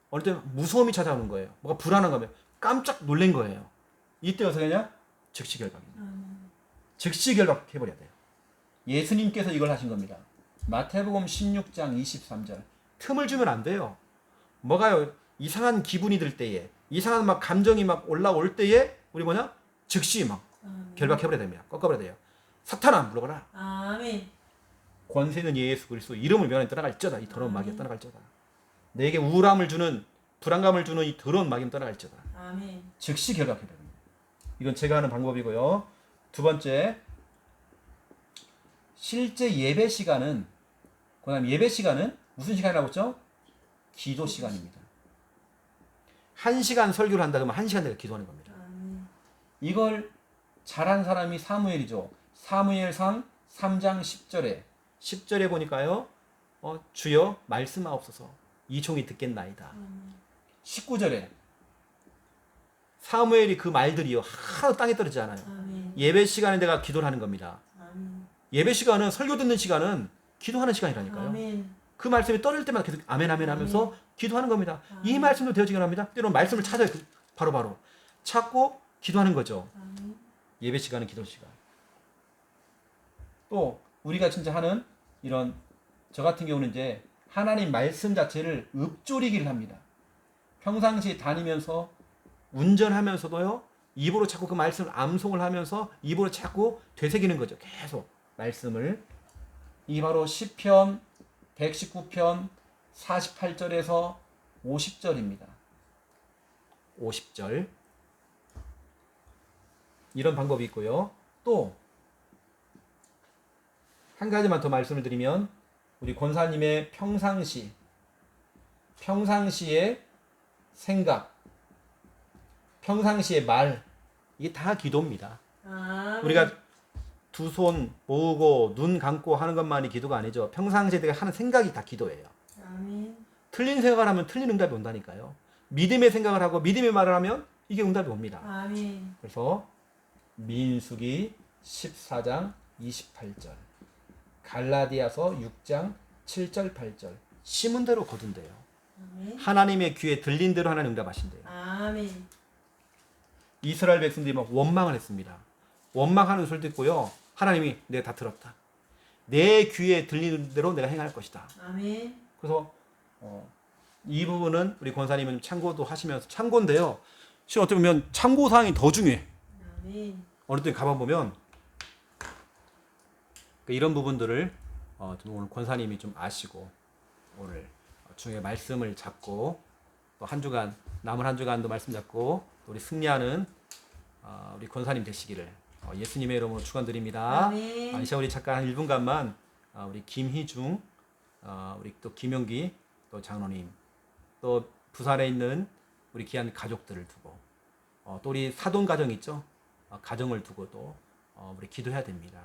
어느 때 무서움이 찾아오는 거예요. 뭐가 불안한 거면 깜짝 놀란 거예요. 이때 어떻게 하냐? 즉시결박입니다. 즉시 결박해버려야 돼요. 예수님께서 이걸 하신 겁니다. 마태복음 16장 23절. 틈을 주면 안 돼요. 뭐가요? 이상한 기분이 들 때에, 이상한 막 감정이 막 올라올 때에 우리 뭐냐? 즉시 막 결박해버려야 됩니다. 꺾어버려야 돼요. 사탄아 물어봐라. 아멘. 권세 있는 예수 그리스도 이름을 명하니 떠나갈지어다. 이 더러운 마귀 떠나갈지어다. 내게 우울함을 주는, 불안감을 주는 이 더러운 마귀는 떠나갈지어다. 아멘. 즉시 결박해야 됩니다. 이건 제가 하는 방법이고요. 두 번째, 실제 예배 시간은, 그다음 예배 시간은 무슨 시간이라고 했죠? 기도 시간입니다. 1시간 설교를 한다 그러면 1시간 내가 기도하는 겁니다. 아멘. 이걸 잘한 사람이 사무엘이죠. 사무엘상 3장 10절에 보니까요. 주여 말씀하옵소서 이 종이 듣겠나이다. 19절에 사무엘이 그 말들이요 하나도 땅에 떨어지지 않아요. 아멘. 예배 시간에 내가 기도를 하는 겁니다. 아멘. 예배 시간은, 설교 듣는 시간은 기도하는 시간이라니까요. 아멘. 그 말씀이 떨어질 때마다 계속 아멘 아멘 하면서 기도하는 겁니다. 이 말씀도 되어지긴 합니다. 때로는 말씀을 찾아요. 바로바로 찾고 기도하는 거죠. 아멘. 예배 시간은 기도 시간. 또 우리가 진짜 하는 이런, 저 같은 경우는 이제 하나님 말씀 자체를 읊조리기를 합니다. 평상시 다니면서 운전하면서도요 입으로 자꾸 그 말씀을 암송을 하면서 입으로 자꾸 되새기는 거죠. 계속 말씀을. 이 바로 시편 119편 48절에서 50절입니다. 50절. 이런 방법이 있고요. 또 한 가지만 더 말씀을 드리면, 우리 권사님의 평상시의 생각, 평상시의 말, 이게 다 기도입니다. 아멘. 우리가 두 손 모으고 눈 감고 하는 것만이 기도가 아니죠. 평상시에 내가 하는 생각이 다 기도예요. 아멘. 틀린 생각을 하면 틀린 응답이 온다니까요. 믿음의 생각을 하고 믿음의 말을 하면 이게 응답이 옵니다. 아멘. 그래서 민수기 14장 28절, 갈라디아서 6장 7절 8절, 심은 대로 거둔대요. 아멘. 하나님의 귀에 들린 대로 하나님 응답하신대요. 아멘. 이스라엘 백성들이 막 원망을 했습니다. 원망하는 소리 듣고요, 하나님이 내가 다 들었다. 내 귀에 들리는 대로 내가 행할 것이다. 아멘. 그래서 이 부분은 우리 권사님은 참고도 하시면서, 참고인데요, 실은 어떻게 보면 참고사항이 더 중요해. 아멘. 어느 때 가봐보면 이런 부분들을 좀 오늘 권사님이 좀 아시고 오늘 중에 말씀을 잡고 또 한 주간, 남은 한 주간도 말씀 잡고 또 우리 승리하는 우리 권사님 되시기를 예수님의 이름으로 축원드립니다. 아멘. 이 시간 우리 잠깐 한 1분간만 우리 김희중, 우리 또 김용기 또 장로님, 또 부산에 있는 우리 귀한 가족들을 두고 또 우리 사돈 가정 있죠? 가정을 두고 또 우리 기도해야 됩니다.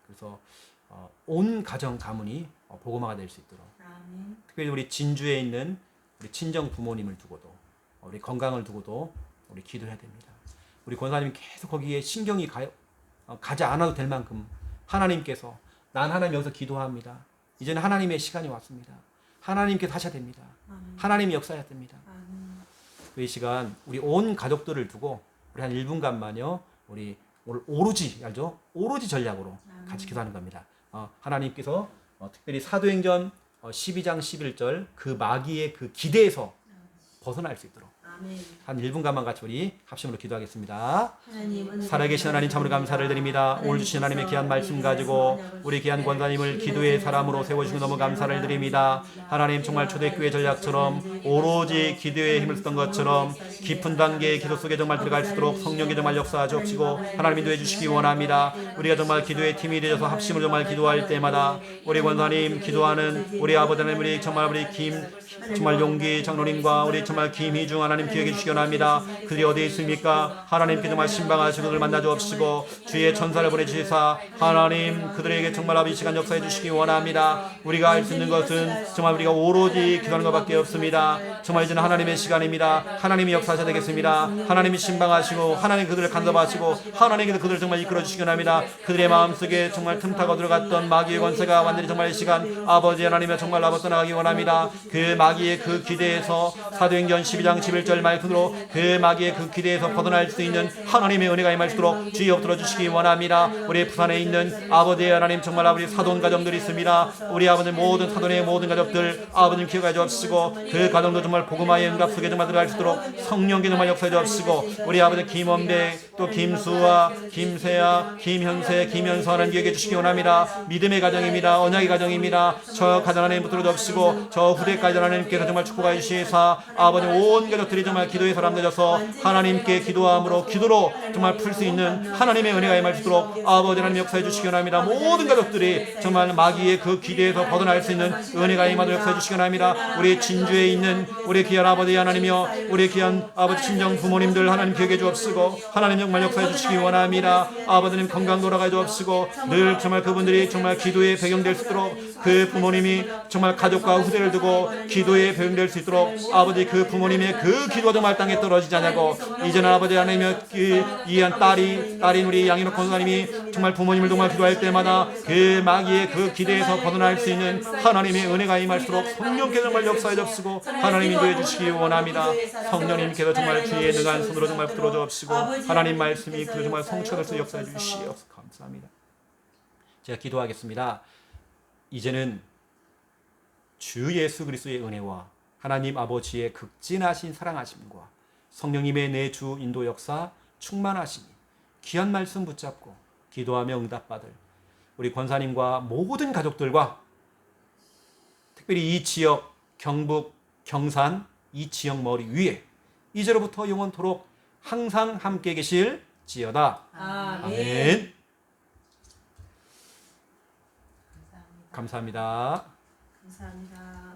그래서 온 가정 가문이 복음화가 될 수 있도록, 아멘. 특별히 우리 진주에 있는 우리 친정 부모님을 두고도, 우리 건강을 두고도 우리 기도해야 됩니다. 우리 권사님이 계속 거기에 신경이 가지 않아도 될 만큼 하나님께서, 난 하나님 여기서 기도합니다. 이제는 하나님의 시간이 왔습니다. 하나님께서 하셔야 됩니다. 아멘. 하나님이 역사해야 됩니다. 아멘. 이 시간 우리 온 가족들을 두고 우리 한 1분간만요 우리 오늘 오로지, 알죠? 오로지 전략으로 같이 기도하는 겁니다. 하나님께서 특별히 사도행전 12장 11절 그 마귀의 그 기대에서 벗어날 수 있도록 아멘. 한 1분간만 같이 우리 합심으로 기도하겠습니다. 하나님, 살아계신 하나님 참으로 감사를 드립니다. 오늘 주신 하나님의 귀한 말씀 가지고 우리 귀한 권사님을 기도의 사람으로 세워주시고 너무 감사를 드립니다. 하나님, 정말 초대교회 전략처럼 오로지 기도에 힘을 쓰던 것처럼 깊은 단계의 기도 속에 정말 들어갈 수 있도록 성령이 정말 역사하시옵시고 하나님 인도해 주시기 원합니다. 우리가 정말 기도의 팀이 되어서 합심을 정말 기도할 때마다 우리 권사님 기도하는 우리 아버지 하나님, 우리 정말 우리 정말 용기 장로님과 우리 정말 김희중 하나님 기억해 주시기 원합니다. 그들이 어디에 있습니까? 하나님께 정말 신방하시고 그들을 만나 주옵시고 주의 천사를 보내주시사 하나님 그들에게 정말 아버지 시간 역사해 주시기 원합니다. 우리가 할 수 있는 것은 정말 우리가 오로지 기도하는 것밖에 없습니다. 정말 이제는 하나님의 시간입니다. 하나님이 역사하셔야 되겠습니다. 하나님이 신방하시고 하나님 그들을 간섭하시고 하나님께서 그들을 정말 이끌어 주시기 원합니다. 그들의 마음속에 정말 틈타고 들어갔던 마귀의 권세가 완전히 정말 이 시간 아버지 하나님의 정말 나버 떠나가기 원합니다. 그 마귀의 그 기대에서 사도행전 12장 11절 6절 말씀으로 그 마귀의 그 기대에서 벗어날 수 있는 하나님의 은혜가 임하시도록 주여 들어주시기 원합니다. 우리 부산에 있는 아버지 하나님 정말 아버지 사돈 가정들이 있습니다. 우리 아버지 모든 사돈의 모든 가족들 아버님 기억해 주옵시고 그 가정도 정말 복음화의 응답 속에 정말 들어갈 수 있도록 성령께 정말 역사해 주옵시고 우리 아버지 김원배 또 김수아 김세아 김현세 김현수 하나님 기억해 주시기 원합니다. 믿음의 가정입니다. 언약의 가정입니다. 저 가정 하나님 붙들어 주옵시고 저 후대까지 하나님께서 정말 축복해 주시사 아버지 온 가족들이 정말 기도의 사람 되셔서 하나님께 기도함으로 기도로 정말 풀 수 있는 하나님의 은혜가 임할 수 있도록 아버지 하나님 역사해 주시기 원합니다. 모든 가족들이 정말 마귀의 그 기대에서 벗어날 수 있는 은혜가 임하도록 역사해 주시기 원합니다. 우리 진주에 있는 우리 귀한 아버지 하나님이여 우리 귀한 아버지 친정 부모님들 하나님 기억해 주옵시고 하나님 정말 역사해 주시기 원합니다. 아버지님 건강 돌아가 주옵시고 늘 정말 그분들이 정말 기도의 배경 될 수 있도록 그 부모님이 정말 가족과 후대를 두고 기도의 배경 될 수 있도록 아버지 그 부모님의 그 기도가 정말 땅에 떨어지지 않냐고 이제는 아버지 하나님의 이한 딸인 우리 양인옥 권사님이 정말 부모님을 정말 기도할 때마다 그 마귀의 그 기대에서 벗어날 수 있는 하나님의 은혜가 임할수록 성령께서 정말 역사해 주시고 하나님 인도해 주시기 원합니다. 성령님께서 정말 주의 능한 손으로 정말 붙들어 주옵시고 하나님 말씀이 그 정말 성취될 역사해 주시옵소서. 감사합니다. 제가 기도하겠습니다. 이제는 주 예수 그리스도의 은혜와 하나님 아버지의 극진하신 사랑하심과 성령님의 내 주 인도 역사 충만하시니 귀한 말씀 붙잡고 기도하며 응답받을 우리 권사님과 모든 가족들과 특별히 이 지역 경북 경산 이 지역 머리 위에 이제로부터 영원토록 항상 함께 계실지어다. 아멘. 감사합니다. 감사합니다.